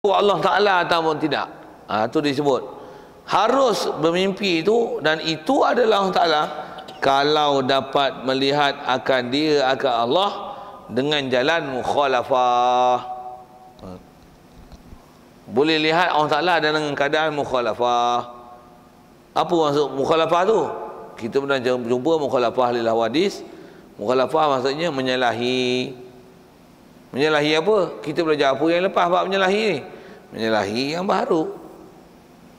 Allah Ta'ala ataupun tidak. Itu disebut harus bermimpi itu, dan itu adalah Allah Ta'ala kalau dapat melihat akan dia, akan Allah dengan jalan mukhalafah. Boleh lihat Allah Ta'ala dengan keadaan mukhalafah. Apa maksud mukhalafah tu? Kita pernah jumpa mukhalafah lil hawadis. Mukhalafah maksudnya menyalahi. Menyalahi apa? Kita belajar apa yang lepas bab menyalahi ni? Menyalahi yang baru.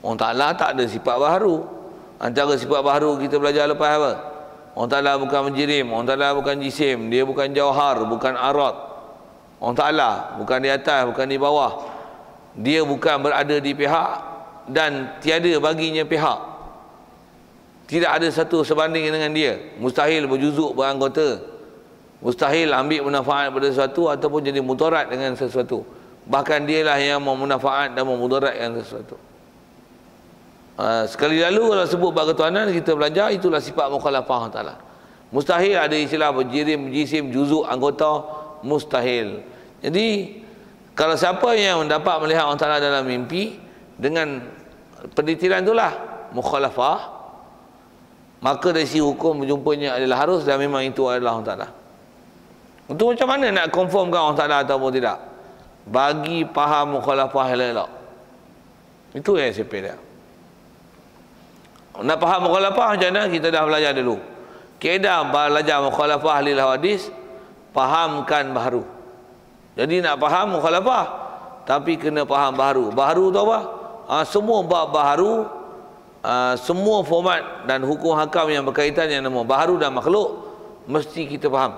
Allah Ta'ala tak ada sifat baru. Antara sifat baru kita belajar lepas apa? Allah Ta'ala bukan menjirim, Allah Ta'ala bukan jisim, dia bukan jauhar, bukan arad. Allah Ta'ala bukan di atas, bukan di bawah. Dia bukan berada di pihak dan tiada baginya pihak. Tidak ada satu sebanding dengan dia. Mustahil berjuzuk beranggota. Mustahil ambil manfaat pada sesuatu ataupun jadi mudarat dengan sesuatu. Bahkan dialah yang memanfaat dan memudaratkan sesuatu. Sekali lalu kalau sebut bab ketuhanan, kita belajar itulah sifat mukhalafah Allah Ta'ala. Mustahil ada istilah berjirim, jisim, juzuk, anggota. Mustahil. Jadi kalau siapa yang dapat melihat Allah Ta'ala dalam mimpi dengan pendetiran itulah mukhalafah, maka dari sisi hukum berjumpanya adalah harus, dan memang itu adalah Allah Ta'ala. Untuk macam mana nak confirmkan Allah Ta'ala ataupun tidak? Bagi faham mukhalafah elok. Itu yang SCP dia. Nak faham mukhalafah macam mana? Kita dah belajar dulu. Kaedah belajar mukhalafah lil hawadis, fahamkan baharu. Jadi nak faham mukhalafah, tapi kena faham baharu. Baharu tu apa? Semua bab baharu, semua format dan hukum hakam yang berkaitan yang nama baharu dan makhluk mesti kita faham.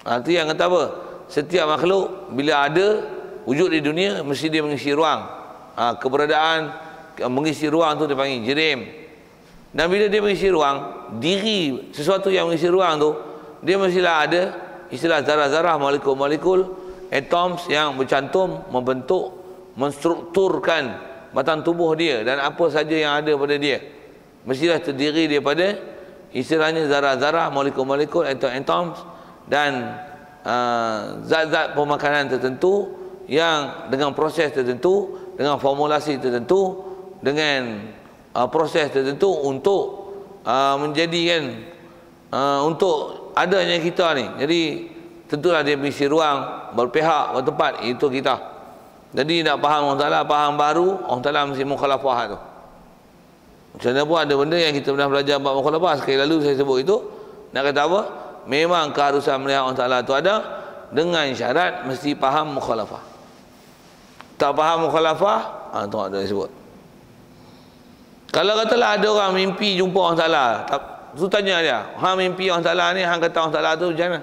Itu yang kata apa? Setiap makhluk bila ada wujud di dunia mesti dia mengisi ruang. Keberadaan mengisi ruang tu dipanggil jirim. Dan bila dia mengisi ruang, diri sesuatu yang mengisi ruang tu, dia mestilah ada istilah zarah-zarah, molekul-molekul, atoms yang bercantum, membentuk, menstrukturkan batang tubuh dia dan apa saja yang ada pada dia. Mestilah terdiri daripada istilahnya zarah-zarah, molekul-molekul, atoms dan zat-zat pemakanan tertentu yang dengan proses tertentu, dengan formulasi tertentu, dengan proses tertentu untuk menjadikan untuk adanya kita ni. Jadi tentulah dia mengisi ruang, berpihak, bertempat, itu kita. Jadi nak faham Allah Ta'ala, faham baru, Allah Ta'ala mesti mukhalafah tu. Macam mana pun ada benda yang kita pernah belajar bab mukhalafah, sekali lalu saya sebut itu. Nak kata apa? Memang keharusan melihat Allah Ta'ala tu ada, dengan syarat mesti faham mukhalafah. Tak faham mukhalafah, tu ada disebut. Kalau katalah ada orang mimpi jumpa Allah Ta'ala, tu tanya dia, hang mimpi Allah Ta'ala ni, hang kata Allah Ta'ala tu macam mana?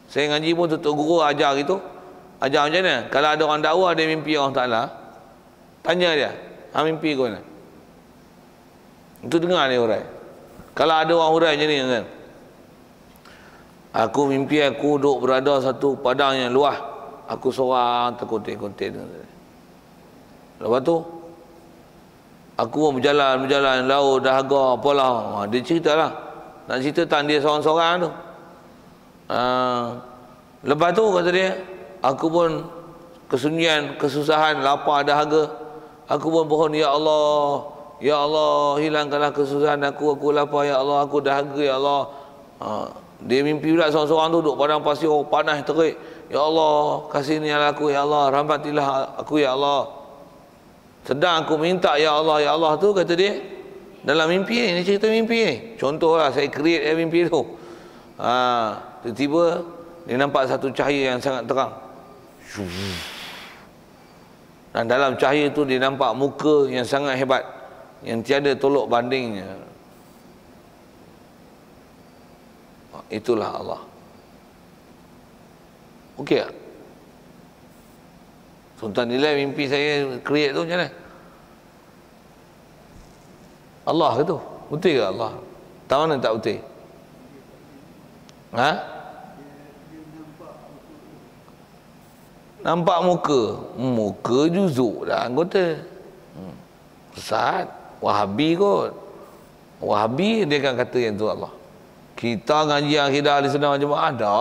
Saya ngaji pun tutup guru ajar gitu. Ajar macam mana? Kalau ada orang dakwah dia mimpi Allah Ta'ala, tanya dia, hang mimpi kau mana? Itu dengar dia hurai. Kalau ada orang hurai macam ni, kan? Aku mimpi aku duduk berada satu padang yang luas. Aku seorang terkuntit-kuntit. Lepas tu aku pun berjalan laut, dahaga, apalah. Dia ceritalah. Nak cerita tentang dia seorang-seorang tu. Lepas tu kata dia, aku pun kesunyian, kesusahan, lapar, dahaga. Aku pun mohon, ya Allah, hilangkanlah kesusahan aku lapar, ya Allah, aku dahaga, ya Allah. Dia mimpi pula seorang-seorang tu duduk padang pasir, panas terik. Ya Allah, kasihnilah aku, ya Allah, rahmatilah aku, ya Allah. Sedang aku minta ya Allah tu, kata dia dalam mimpi ni, dia cerita mimpi ni. Contohlah saya create mimpi tu. Tiba-tiba dia nampak satu cahaya yang sangat terang. Dan dalam cahaya tu dia nampak muka yang sangat hebat, yang tiada tolok bandingnya. Itulah Allah. Okey tak? Sultan nilai mimpi saya create tu macam mana? Allah ke tu? Betul ke Allah? Tahu mana tak betul? Nampak muka. Muka juzuk dah anggota. Sesat. Wahabi kot. Wahabi dia akan kata yang tu Allah. Kita ngaji akidah ahli sunnah wal jamaah ada.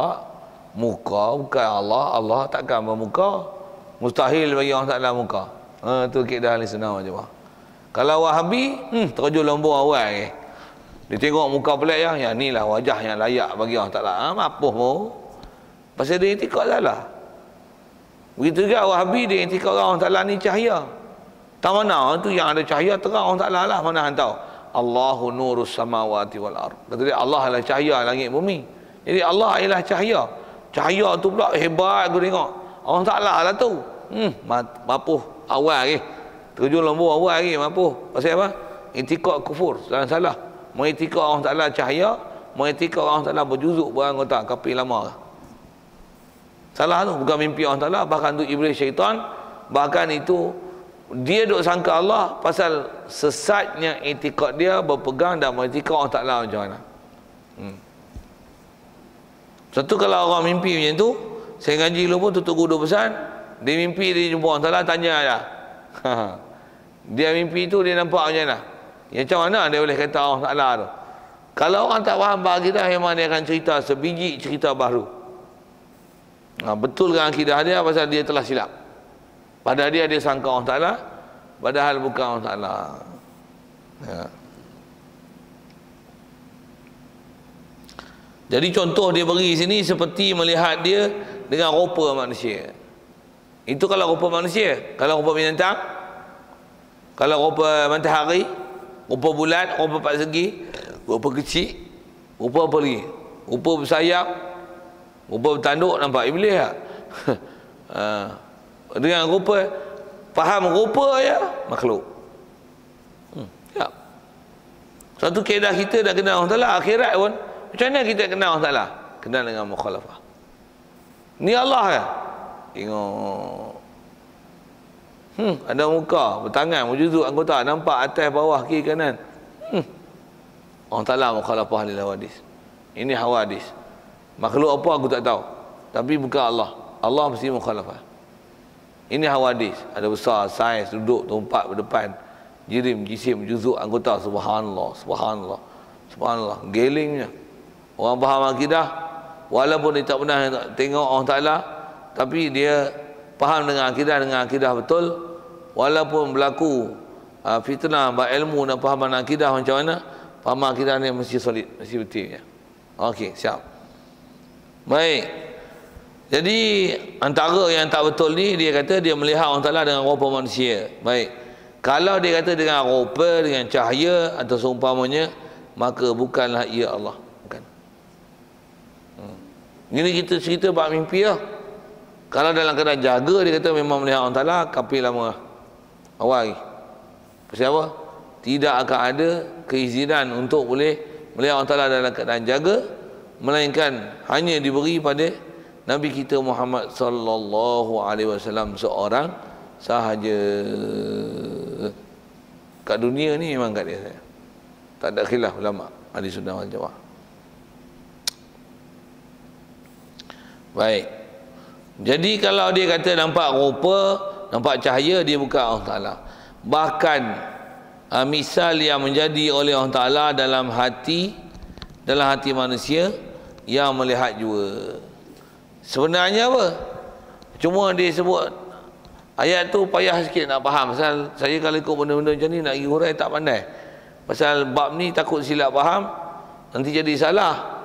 Muka bukan Allah. Allah takkan bermuka. Mustahil bagi Allah Ta'ala muka. Tu kaedah ahli sunnah wal jamaah. Kalau Wahabi, terjun lombor awal ke. Dia tengok muka pelik yang ni lah wajah yang layak bagi Allah Ta'ala. Mapuh mu. Pasal dia itikad salah. Begitu juga Wahabi, dia itikad Allah Ta'ala ni cahaya. Tak mana tu yang ada cahaya terang Allah Ta'ala lah. Mana hang tahu? Allahu nurus samawati wal ard. Kata dia Allah adalah cahaya langit bumi. Jadi Allah ialah cahaya. Cahaya tu pula hebat aku tengok. Allah Ta'ala lah tu. Mapuh awal ke. Terjun lombor awal lagi mapuh. Pasal apa? Itikad kufur. Salah. Mengitikad Allah Ta'ala cahaya, mengitikad Allah Ta'ala berjuzuk beranggota kafir lama. Salah tu, bukan mimpi Allah Ta'ala, bahkan tu iblis syaitan, bahkan itu dia duk sangka Allah pasal sesatnya itikad dia berpegang dan mengitikad Allah Ta'ala macam mana. Satu kalau orang mimpi macam tu, saya ngaji dulu pun tutup guru pesan, dia mimpi dia jumpa Allah Ta'ala, tanya lah. Dia mimpi tu dia nampak macam mana? Ya, macam mana dia boleh kata Allah Ta'ala tu? Kalau orang tak faham akidah, memang dia akan cerita sebiji cerita baru. Betul kan akidah dia pasal dia telah silap. Padahal dia sangka Allah Ta'ala, padahal bukan Allah Ta'ala. Ya. Jadi contoh dia beri sini seperti melihat dia dengan rupa manusia. Itu kalau rupa manusia. Kalau rupa binatang, kalau rupa matahari, rupa bulan, rupa empat segi, rupa kecil, rupa apa lagi? Rupa bersayap, rupa bertanduk, nampak iblis tak? Dengan rupa, faham rupa ya, makhluk. Ya. Satu kaedah kita dah kenal Allah Ta'ala, akhirat pun, macam mana kita kenal Allah Ta'ala? Kenal dengan mukhalafah. Ni Allah kan? Tengok. Ada muka, bertangan, berjuzuk anggota, nampak atas, bawah, kiri, kanan. Allah Ta'ala mukhalafah lil hawadis. Ini hawadis. Makhluk apa aku tak tahu. Tapi bukan Allah. Allah mesti mukhalafah. Ini hawadis. Ada besar, saiz, duduk, tempat, berdepan. Jirim, jisim, juzuk, anggota. Subhanallah, subhanallah, subhanallah. Gelingnya. Orang faham akidah, walaupun dia tak pernah tengok Allah Ta'ala, tapi dia faham dengan akidah betul. Walaupun berlaku fitnah berilmu dan fahaman akidah macam mana, fahaman akidah ni mesti solid, mesti betul ya. Okey, siap. Baik. Jadi antara yang tak betul ni, dia kata dia melihat Allah Ta'ala dengan rupa manusia. Baik. Kalau dia kata dengan rupa, dengan cahaya atau seumpamanya, maka bukanlah ia Allah. Bukan. Ini kita cerita bab mimpi lah. Kalau dalam keadaan jaga, dia kata memang melihat Allah Ta'ala, kafir lama awal lagi. Pasal apa? Tidak akan ada keizinan untuk boleh melihat Allah Ta'ala dalam keadaan jaga, melainkan hanya diberi pada Nabi kita Muhammad sallallahu alaihi wasallam seorang sahaja. Kat dunia ni memang kat dia saya. Tak ada khilaf ulama ahli sunnah wal jamaah. Baik. Jadi kalau dia kata nampak rupa, nampak cahaya, dia bukan Allah Ta'ala. Bahkan misal yang menjadi oleh Allah Ta'ala dalam hati manusia yang melihat juga. Sebenarnya apa? Cuma dia sebut ayat tu payah sikit nak faham. Pasal saya kalau ikut benda-benda macam ni nak pergi hurai tak pandai. Pasal bab ni takut silap faham, nanti jadi salah.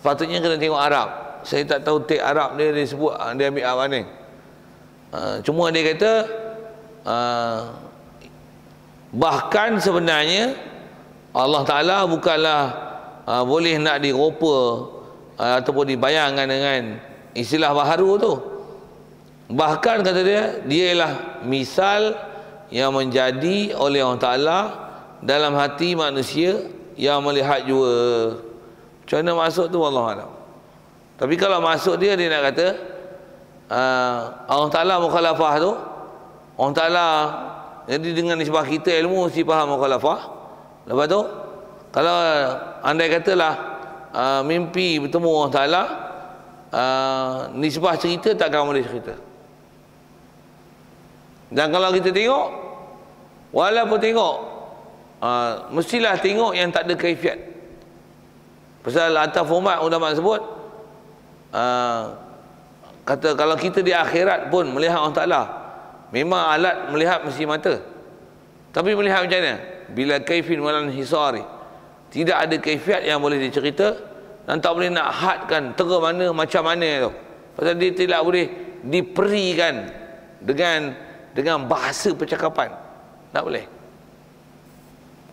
Patutnya kena tengok Arab. Saya tak tahu teks Arab dia sebut, dia ambil Arab ni. Cuma dia kata bahkan sebenarnya Allah Ta'ala bukanlah boleh nak dirupa ataupun dibayangkan dengan istilah baharu tu. Bahkan kata dia, dia ialah misal yang menjadi oleh Allah Ta'ala dalam hati manusia yang melihat jua. Macam mana masuk tu Wallahualam. Tapi kalau masuk dia nak kata Allah Ta'ala mukhalafah tu, Allah Ta'ala, jadi dengan nisbah kita ilmu mesti faham mukhalafah. Lepas tu kalau andai katalah mimpi bertemu Allah Ta'ala, nisbah cerita takkan boleh cerita. Dan kalau kita tengok, walaupun tengok, mestilah tengok yang tak ada kaifiat. Pasal atas format ulama sebut, kata kalau kita di akhirat pun melihat Allah Ta'ala, memang alat melihat mesti mata, tapi melihat macam mana? Bila kaifin walan hisari, tidak ada kaifiat yang boleh dicerita dan tak boleh nak hadkan tera mana macam mana tu, pasal dia tidak boleh diperikan dengan bahasa percakapan, tak boleh.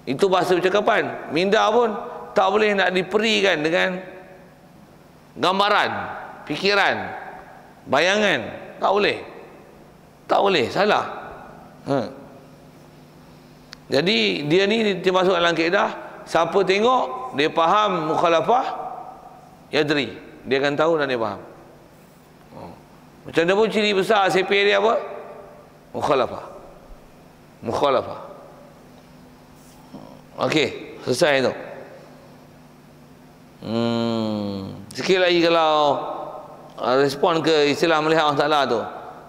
Itu bahasa percakapan. Minda pun tak boleh nak diperikan dengan gambaran, fikiran, bayangan, tak boleh. Tak boleh, salah. Jadi dia ni termasuk dalam kaedah, siapa tengok dia faham mukhalafah, yadri, dia akan tahu dan dia faham. Macam mana pun ciri besar CPA dia apa? Mukhalafah. Mukhalafah. Okey, selesai tu. Sikit lagi kalau respon ke istilah melihat Allah Ta'ala tu.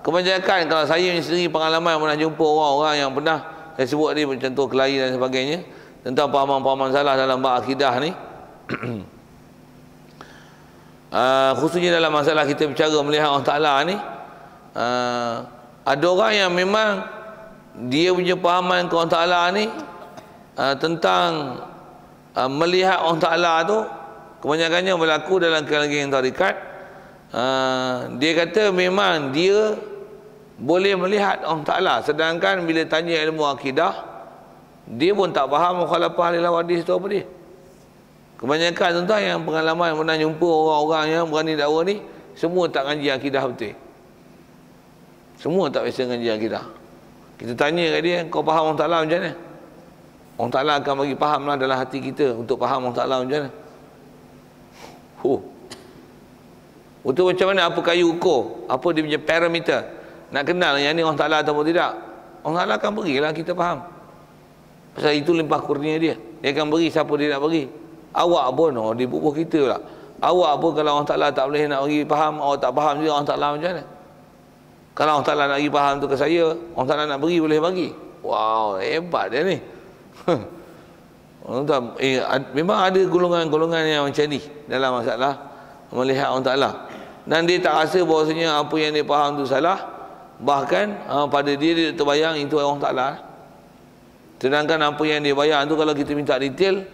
Kebanyakan kalau saya sendiri pengalaman pernah jumpa orang-orang yang pernah saya sebut tadi macam tu kelahi dan sebagainya tentang pahaman-pahaman salah dalam bab akidah ni. Khususnya dalam masalah kita bicara melihat Allah Ta'ala ni, ada orang yang memang dia punya pahaman ke Allah Ta'ala ni tentang melihat Allah Ta'ala tu kebanyakannya berlaku dalam kalangan tarikat. Dia kata memang dia boleh melihat Allah Ta'ala, sedangkan bila tanya ilmu akidah dia pun tak faham mukhalafah ahli hadis tu apa dia. Kebanyakan tuan-tuan yang pengalaman pernah jumpa orang-orang yang berani dakwah ni, semua tak ngaji akidah betul. Semua tak biasa ngaji akidah. Kita tanya kat dia, kau faham Allah Ta'ala macam mana? Allah Ta'ala akan bagi fahamlah dalam hati kita untuk faham Allah Ta'ala macam mana. Untuk macam mana, apa kayu ukur, apa dia punya parameter, nak kenal yang ni Allah Ta'ala atau tidak. Allah Ta'ala akan berilah kita faham. Pasal itu limpah kurnia dia. Dia akan beri siapa dia nak beri. Awak pun, dia bubuh kita lah. Awak pun kalau Allah Ta'ala tak boleh nak bagi faham, awak tak faham juga Allah Ta'ala macam mana. Kalau Allah Ta'ala nak bagi faham tu ke saya, Allah Ta'ala nak beri boleh bagi. Wow, hebat dia ni. Memang ada golongan-golongan yang macam ni dalam masalah melihat Allah Ta'ala. Dan dia tak rasa bahawasanya apa yang dia faham tu salah. Bahkan pada dia terbayang itu Allah Ta'ala. Sedangkan apa yang dia bayang tu kalau kita minta detail,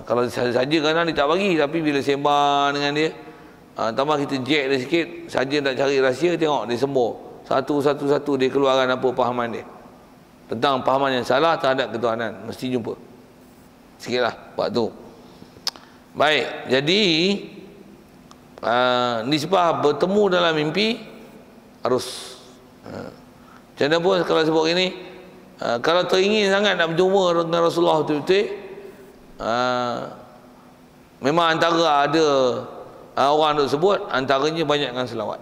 kalau saja kadang dia tak bagi, tapi bila sembang dengan dia, tambah kita jack dia sikit, saja nak cari rahsia, tengok dia sembur satu-satu dia keluarkan apa pahaman dia tentang pahaman yang salah terhadap ketuhanan. Mesti jumpa sikitlah waktu. Baik, jadi nisbah bertemu dalam mimpi harus macam mana pun kalau sebut ini, kalau teringin sangat nak berjumpa dengan Rasulullah betul-betul, memang antara ada orang duk sebut, antaranya banyakkan selawat.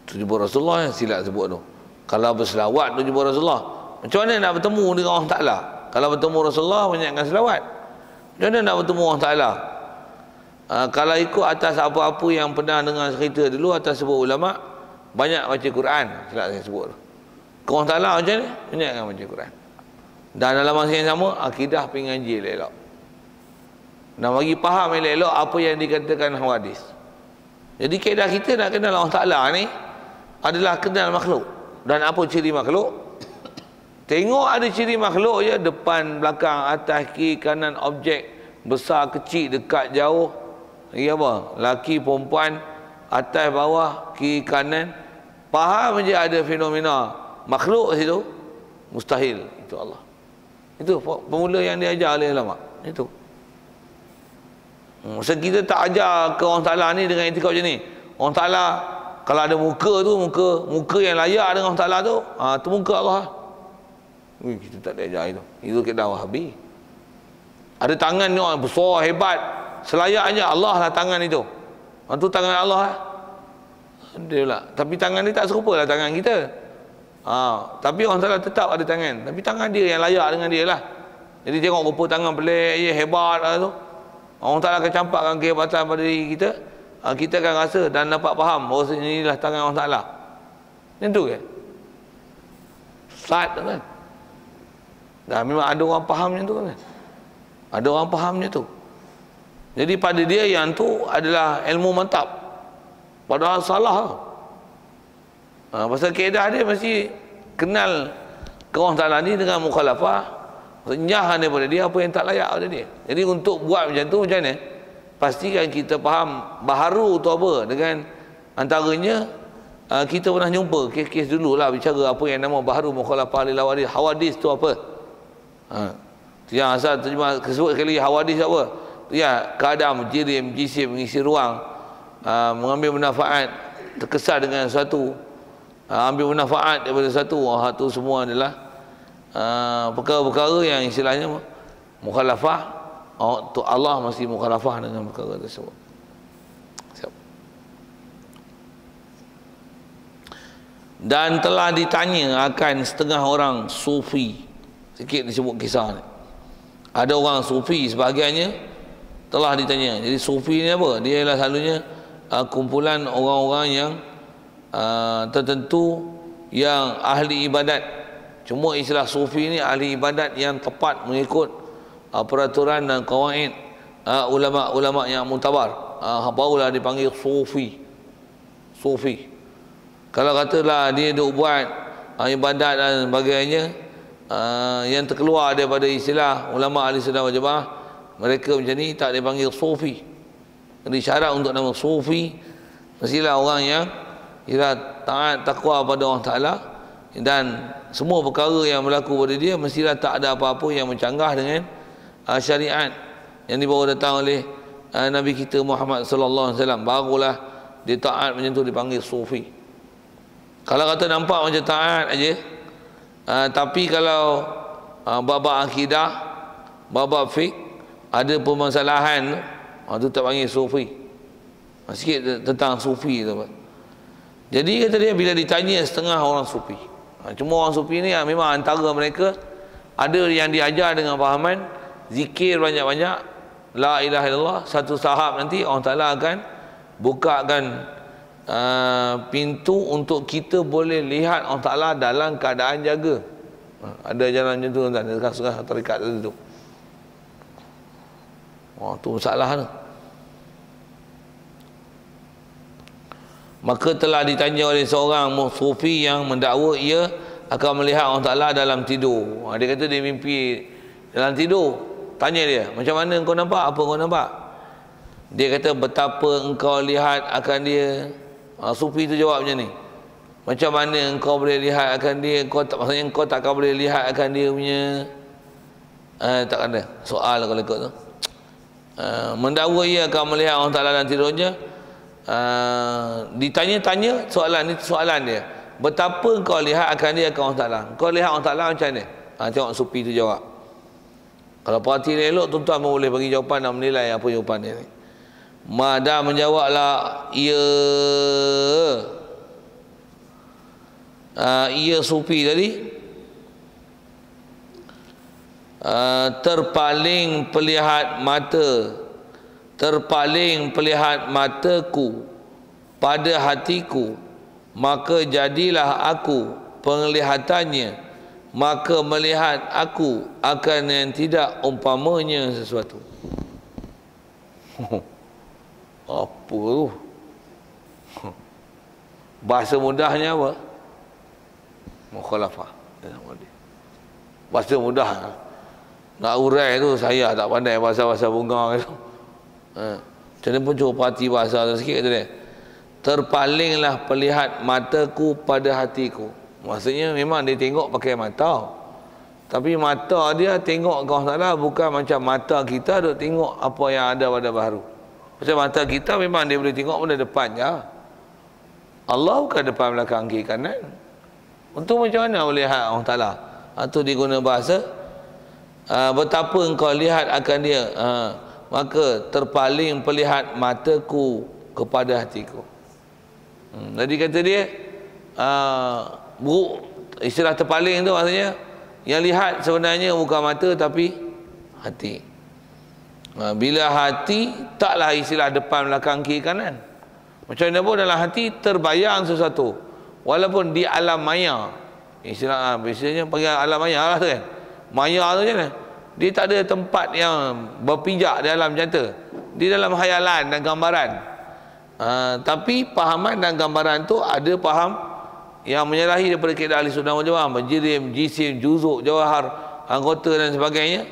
Tu jumpa Rasulullah yang silat sebut tu. Kalau berselawat tu jumpa Rasulullah. Macam mana nak bertemu dengan Allah Ta'ala? Kalau bertemu Rasulullah, banyakkan selawat. Macam mana nak bertemu Allah Ta'ala? Kalau ikut atas apa-apa yang pernah dengar cerita dulu atas sebut ulama, banyak baca Quran. Silap saya sebut tu. Allah Ta'ala macam ni, banyakkan baca Quran. Dan dalam masa yang sama, akidah pengaji elok-elok. Nak bagi faham elok-elok apa yang dikatakan hadis. Jadi kaedah kita nak kenal Allah Ta'ala ni adalah kenal makhluk. Dan apa ciri makhluk? Tengok ada ciri makhluk je, depan, belakang, atas, kiri, kanan, objek, besar, kecil, dekat, jauh. Lagi apa? Laki, perempuan, atas, bawah, kiri, kanan. Faham je ada fenomena makhluk situ, mustahil. Itu Allah. Itu pemula yang diajar oleh ulama. Itu. Masa kita tak ajar ke Allah Ta'ala ni dengan etika macam ni. Allah Ta'ala kalau ada muka tu, muka yang layak dengan Allah Ta'ala tu, tu muka Allah. Kita tak ada ajar itu. Itu kita Wahabi. Ada tangan ni orang besar, hebat, selayaknya Allah lah tangan itu. Itu tangan Allah lah. Dia pula. Tapi tangan ni tak serupa lah tangan kita. Tapi Allah Ta'ala tetap ada tangan. Tapi tangan dia yang layak dengan dia lah. Jadi tengok rupa tangan pelik je, hebat lah tu. Allah Ta'ala akan campakkan kehebatan pada diri kita. Kita akan rasa dan dapat faham bahawa inilah tangan Allah Ta'ala. Macam tu ke? Sat kan? Dan memang ada orang fahamnya tu kan. Ada orang fahamnya tu. Jadi pada dia yang tu adalah ilmu mantap. Padahal salah. Pasal kaedah dia mesti kenal ke Allah Ta'ala ni dengan mukhalafah. Nyah daripada dia apa yang tak layak pada dia. Jadi untuk buat macam tu macam mana? Pastikan kita faham baharu tu apa. Dengan antaranya kita pernah jumpa kes-kes dulu lah bicara apa yang nama baharu mukhalafah lil hawadis. Hawadis tu apa? Yang asal terjemah sebut sekali hawadis apa? Ya, keadaan jirim, jisim, mengisi ruang, mengambil manfaat, terkesan dengan sesuatu, ambil manfaat daripada sesuatu. Itu semua adalah perkara-perkara yang istilahnya mukhalafah. Allah masih mukhalafah dengan perkara tersebut. Dan telah ditanya akan setengah orang sufi. Sikit disebut kisah ni. Ada orang sufi sebahagiannya telah ditanya. Jadi sufi ni apa? Dia ialah selalunya kumpulan orang-orang yang tertentu yang ahli ibadat. Cuma istilah sufi ni ahli ibadat yang tepat mengikut peraturan dan qawaid ulama-ulama yang mutabar. Barulah dipanggil sufi. Sufi. Kalau katalah dia duk buat ibadat dan sebagainya yang terkeluar daripada istilah ulama ahli sunnah wal jamaah, mereka macam ni tak dipanggil sufi. Jadi syarat untuk nama sufi mestilah orang yang taat takwa pada Allah Ta'ala, dan semua perkara yang berlaku pada dia mestilah tak ada apa-apa yang mencanggah dengan syariat yang dibawa datang oleh Nabi kita Muhammad sallallahu alaihi wasallam. Barulah dia taat macam tu dipanggil sufi. Kalau kata nampak macam taat aja, tapi kalau bab akidah, bab fiqh ada permasalahan, itu tak panggil sufi. Sikit tentang sufi tu. Jadi kata dia bila ditanya setengah orang sufi, cuma orang sufi ni memang antara mereka ada yang diajar dengan fahaman zikir banyak-banyak, la ilaha illallah. Satu tahap nanti Allah Ta'ala akan bukakan pintu untuk kita boleh lihat Allah Ta'ala dalam keadaan jaga. Ada jalan macam tu tuan-tuan, ada setengah tarikat tu. Tu masalah tu. Maka telah ditanya oleh seorang sufi yang mendakwa ia akan melihat Allah Ta'ala dalam tidur. Dia kata dia mimpi dalam tidur. Tanya dia, macam mana engkau nampak? Apa engkau nampak? Dia kata, betapa engkau lihat akan dia. Sufi tu jawab macam ni, macam mana engkau boleh lihat akan dia? Maksudnya engkau takkan boleh lihat akan dia punya tak ada soal kalau ikut tu. Mendakwa ia akan melihat Allah Ta'ala dalam tidurnya. Ditanya-tanya soalan dia, betapa engkau lihat akan dia, akan Allah Ta'ala? Engkau lihat Allah Ta'ala macam mana? Tengok sufi tu jawab. Kalau perhati elok, tuan-tuan boleh bagi jawapan dan menilai apa jawapan dia ni. Mada menjawablah ia sufi tadi, terpaling pelihat mataku pada hatiku, maka jadilah aku penglihatannya, maka melihat aku akan yang tidak umpamanya sesuatu. Apa tu? Bahasa mudahnya apa? Mukhalafah. Bahasa mudah. Nak urai tu saya tak pandai bahasa-bahasa bunga tu. Macam mana pun cuba perhati bahasa tu sikit tu dia. Terpalinglah pelihat mataku pada hatiku. Maksudnya memang dia tengok pakai mata. Tapi mata dia tengok ke Allah Ta'ala bukan macam mata kita duk tengok apa yang ada pada baharu. Macam mata kita memang dia boleh tengok pada depan je. Allah bukan depan, belakang, kiri, kanan. Untuk macam mana boleh lihat Allah Ta'ala? Itu dia guna bahasa betapa engkau lihat akan dia, maka terpaling pelihat mataku kepada hatiku. Jadi kata dia istilah terpaling tu maksudnya yang lihat sebenarnya bukan mata tapi hati. Bila hati taklah istilah depan, belakang, kiri, kanan. Macam mana pun dalam hati terbayang sesuatu, walaupun di alam maya. Istilah biasanya panggil alam maya lah tu kan. Maya tu macam mana? Dia tak ada tempat yang berpijak dalam macam tu. Dia dalam khayalan dan gambaran. Tapi pahaman dan gambaran tu ada faham yang menyalahi daripada kaedah ahli sunnah wal jamaah, menjirim, jisim, juzuk, jawahar, anggota dan sebagainya.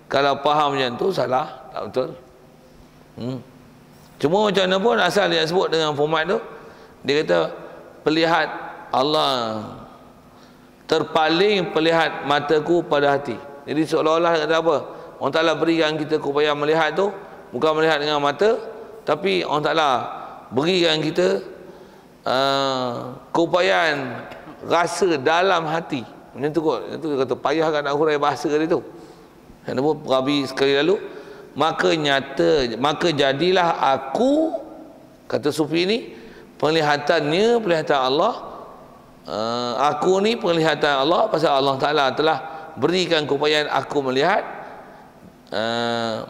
Kalau faham macam tu salah, tak betul. Cuma macam mana pun asal dia sebut dengan format tu, dia kata pelihat Allah, terpaling pelihat mataku pada hati. Jadi seolah-olah kata apa? Allah Ta'ala berikan kita keupayaan melihat tu, bukan melihat dengan mata, tapi Allah Ta'ala berikan kita keupayaan rasa dalam hati. Macam tu kot. Itu dia kata payah kan nak hurai bahasa dia tu. Kenapa Rabi sekali lalu, maka jadilah aku, kata sufi ni, penglihatannya penglihatan Allah. Aku ni penglihatan Allah pasal Allah Ta'ala telah berikan keupayaan aku melihat.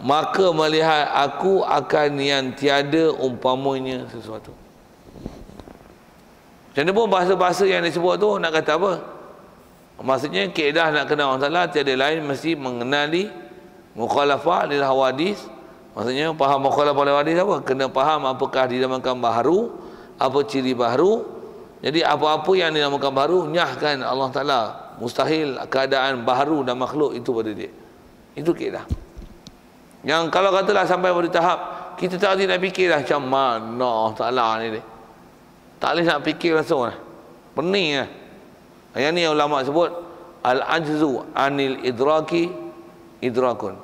Maka melihat aku akan yang tiada umpamanya sesuatu. Macam mana pun bahasa-bahasa yang disebut tu nak kata apa? Maksudnya kaedah nak kenal Allah Ta'ala tiada lain mesti mengenali mukhalafah lil hawadis. Maksudnya faham mukhalafah lil hawadis apa? Kena faham apakah dinamakan baharu, apa ciri baharu. Jadi apa-apa yang dinamakan baharu, nyahkan Allah Ta'ala. Mustahil keadaan baharu dan makhluk itu pada dia. Itu kaedah. Yang kalau katalah sampai pada tahap kita tak nak fikirlah macam mana Allah Ta'ala ni dia. Tak boleh nak fikir langsung lah. Pening lah. Yang ni ulama sebut al-ajzu anil idraki idrakun.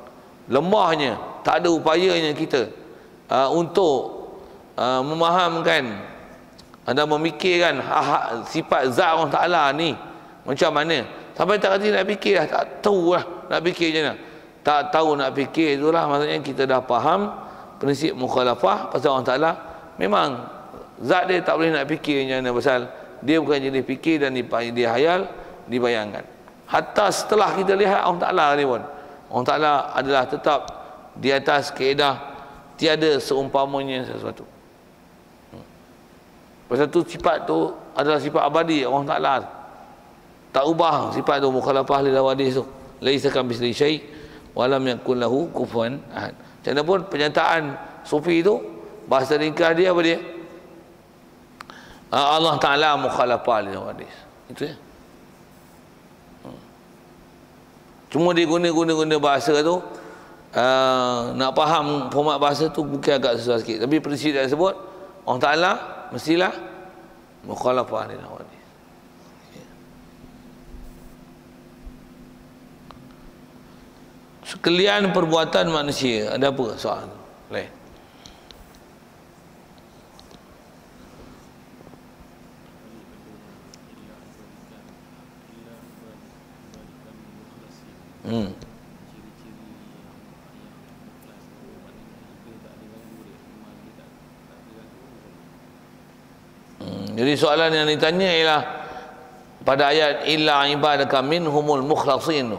Lemahnya, tak ada upayanya kita untuk memahamkan dan memikirkan sifat zat Allah Ta'ala ni macam mana. Sampai tak kata nak fikir lah, tak tahu lah nak fikir macam mana. Tak tahu nak fikir itulah maksudnya kita dah faham prinsip mukhalafah pasal Allah Ta'ala. Memang zat dia tak boleh nak fikir macam mana pasal dia bukan jenis fikir dan dia hayal, dibayangkan. Hatta setelah kita lihat Allah Ta'ala ni pun, Allah Ta'ala adalah tetap di atas kaedah tiada seumpamanya sesuatu. Pasal tu sifat tu adalah sifat abadi Allah Ta'ala. Tak ubah sifat tu, mukhalafah lil hawadis tu. Laisa kamitslihi syai' wa lam yakul lahu kufuwan ahad. Macam mana pun pernyataan sufi tu, bahasa ringkas dia apa dia? Allah Ta'ala mukhalafah lil hawadis. Itu ya. Cuma dia guna bahasa tu, nak faham format bahasa tu mungkin agak susah sikit. Tapi prinsip dia sebut Allah Ta'ala mestilah mukhalafah lil hawadis. Sekalian perbuatan manusia. Ada apa soal? Lain. Jadi soalan yang ditanya ialah pada ayat illa ibadaka minhumul mukhlasin,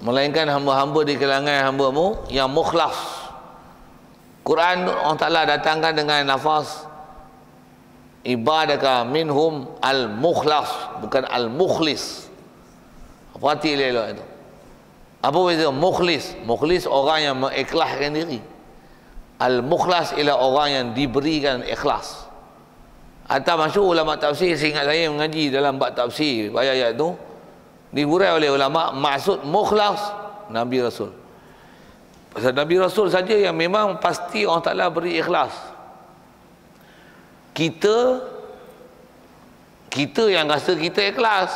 melainkan hamba-hamba di kalangan hamba-Mu yang mukhlas. Quran Allah Ta'ala datangkan dengan lafaz ibadaka minhum al-mukhlas, bukan al-mukhlis. Apa arti elok itu? Apa beza mukhlis? Mukhlis orang yang mengikhlaskan diri. Al-mukhlas ialah orang yang diberikan ikhlas. Atau masyhur ulama tafsir, seingat saya mengaji dalam bab tafsir ayat-ayat tu, dihurai oleh ulama maksud mukhlas Nabi Rasul. Pasal Nabi Rasul saja yang memang pasti Allah Ta'ala beri ikhlas. Kita yang rasa kita ikhlas,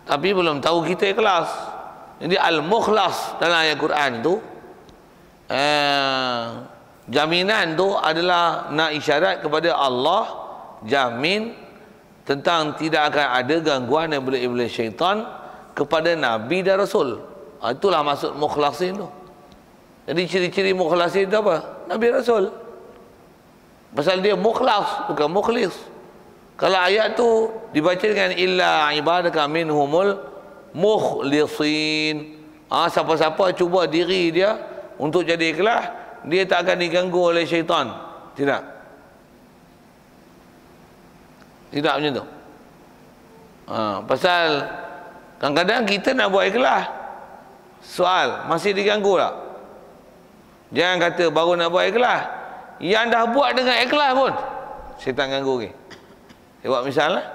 tapi belum tahu kita ikhlas. Jadi al-mukhlas dalam ayat Quran tu, jaminan tu adalah nak isyarat kepada Allah, jamin tentang tidak akan ada gangguan daripada iblis syaitan kepada Nabi dan Rasul. Itulah maksud mukhlasin tu. Jadi ciri-ciri mukhlasin tu apa? Nabi Rasul. Pasal dia mukhlas, bukan mukhlis. Kalau ayat tu dibaca dengan illa ibadaka minhumul mukhlisin, siapa-siapa cuba diri dia untuk jadi ikhlas, dia tak akan diganggu oleh syaitan. Tidak. Tidak macam tu. Pasal kadang-kadang kita nak buat ikhlas, Soal, masih diganggu tak? Jangan kata baru nak buat ikhlas. Yang dah buat dengan ikhlas pun syaitan ganggu lagi. Saya buat misal lah.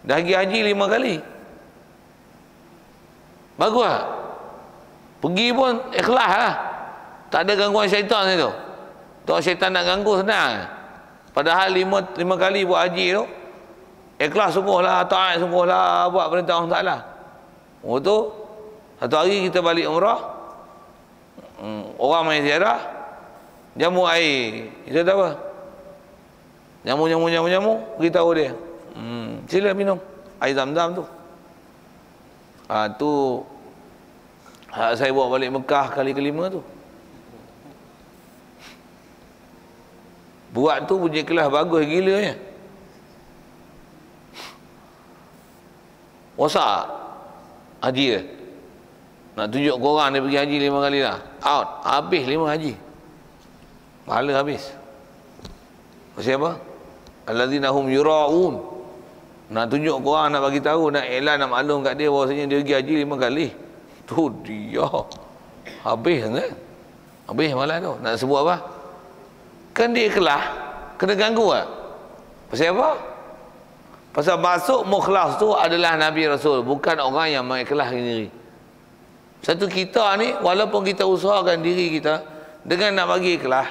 Dah pergi haji 5 kali. Bagus tak? Pergi pun ikhlas lah. Tak ada gangguan syaitan situ. Tak syaitan nak ganggu senang. Padahal 5 kali buat haji tu ikhlas sungguhlah, taat sungguhlah, buat perintah Allah Ta'ala. Oh tu satu hari kita balik umrah, orang main ziarah, jamu air, kita tahu apa? Jamu, beritahu dia, sila minum air Zam-Zam tu. Tu saya bawa balik Mekah kali kelima tu. Buat tu punya kelas bagus gila ya. Wasak haji dia. Nak tunjuk korang dia pergi haji 5 kali lah. Out. Habis 5 haji. Pahala habis. Pasal apa? Alladzina hum yura'un. Nak tunjuk korang, nak bagi tahu, nak iklan, nak maklum kat dia bahawasanya dia pergi haji 5 kali. Tu dia. Habis kan? Habis malam tu. Nak sebut apa? Kan dia ikhlas, kena ganggu tak? Pasal apa? Pasal masuk mukhlas tu adalah Nabi Rasul, bukan orang yang mengikhlaskan diri. Satu kita ni, walaupun kita usahakan diri kita dengan nak bagi ikhlas,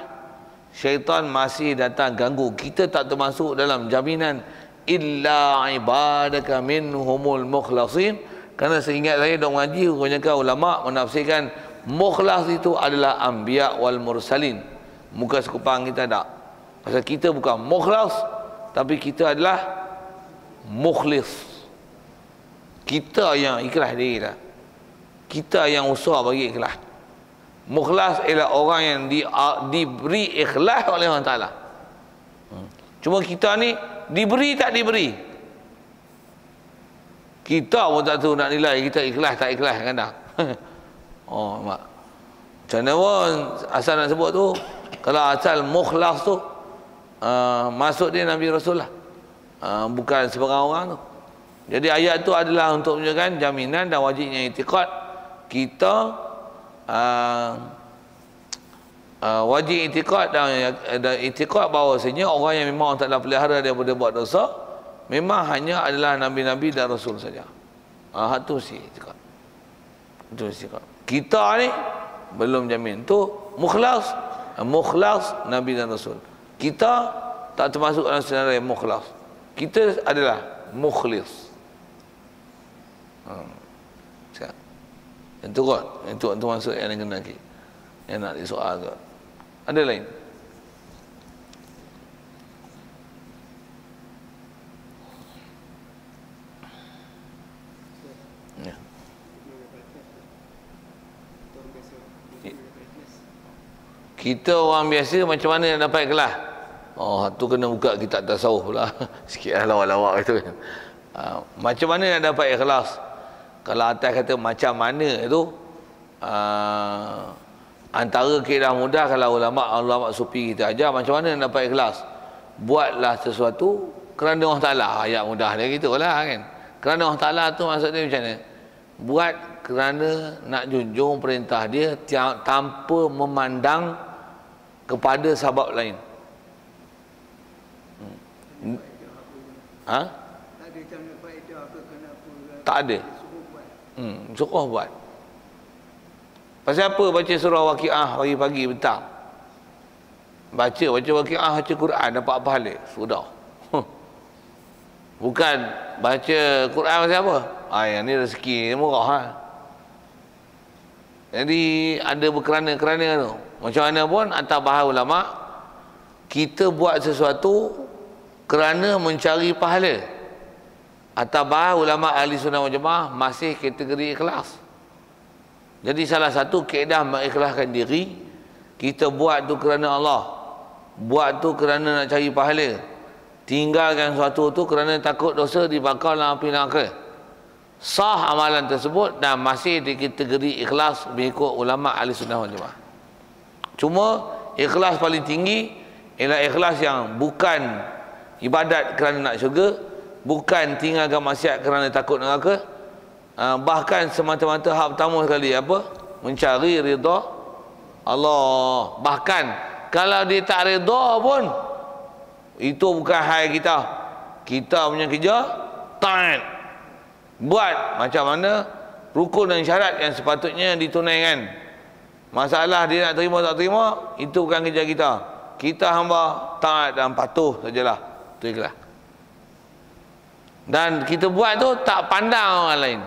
syaitan masih datang ganggu. Kita tak termasuk dalam jaminan illa ibadaka minhumul mukhlasin. Kerana seingat saya dok ngaji, kebanyakan ulama menafsirkan mukhlas itu adalah anbiya wal mursalin. Muka sekupang kita tak. Pasal kita bukan mukhlas, tapi kita adalah mukhlis. Kita yang ikhlas diri kita. Kita yang usaha bagi ikhlas. Mukhlas ialah orang yang diberi ikhlas oleh Allah Ta'ala. Cuma kita ni diberi tak diberi. Kita pun tak tahu nak nilai kita ikhlas tak ikhlas kadang. Oh mak. Macam mana pun asal nak sebut tu, kalau asal mukhlas tu masuk dia Nabi Rasul lah, bukan sebarang orang tu. Jadi ayat tu adalah untuk menunjukkan jaminan dan wajibnya i'tiqad. Kita wajib i'tiqad dan i'tiqad bahawasanya orang yang memang tak pelihara daripada buat dosa memang hanya adalah Nabi-Nabi dan Rasul saja. Hak tu si i'tiqad. Itu i'tiqad. Kita ni belum jamin. Tu mukhlas Nabi dan Rasul. Kita tak termasuk dalam senarai mukhlas. Kita adalah mukhlis. Itu kot. Itu maksud yang kena lagi. Yang nak disoal kot. Ada lain? Ya. Kita orang biasa macam mana nak dapat ikhlas? Oh, tu kena buka kitab tasawuf pula. Sikit lah lawak-lawak itu. Macam mana nak dapat ikhlas? Kalau atas kata macam mana itu, antara keadaan mudah kalau ulama sufi kita ajar macam mana nak dapat ikhlas. Buatlah sesuatu kerana Allah Ta'ala. Ayat mudah dia gitulah kan. Kerana Allah Ta'ala tu maksud dia macam mana? Buat kerana nak junjung perintah dia tanpa memandang kepada sebab lain. Ha? Tak ada. Suruh buat. Pasal apa baca surah Waqiah pagi-pagi petang? Baca Waqiah, baca Quran dapat pahala. Sudah. Bukan baca Quran pasal apa? Yang ni rezeki murah ha. Jadi ada berkerana-kerana tu. Macam mana pun atas bahasa ulama, kita buat sesuatu kerana mencari pahala. Atas bahasa ulama ahli sunnah wal jamaah masih kategori ikhlas. Jadi salah satu kaedah mengikhlaskan diri, kita buat tu kerana Allah, buat tu kerana nak cari pahala, tinggalkan sesuatu tu kerana takut dosa dibakar dalam api neraka. Sah amalan tersebut dan masih di kategori ikhlas mengikut ulama ahli sunnah wal jamaah. Cuma ikhlas paling tinggi ialah ikhlas yang bukan ibadat kerana nak syurga, bukan tinggalkan maksiat kerana takut neraka, bahkan semata-mata hak pertama sekali apa? Mencari ridha Allah. Bahkan kalau dia tak ridha pun, itu bukan hal kita. Kita punya kerja taat, buat macam mana rukun dan syarat yang sepatutnya ditunaikan. Masalah dia nak terima tak terima, itu bukan kerja kita. Kita hamba taat dan patuh sajalah. Itu ikhlas. Dan kita buat tu tak pandang orang lain.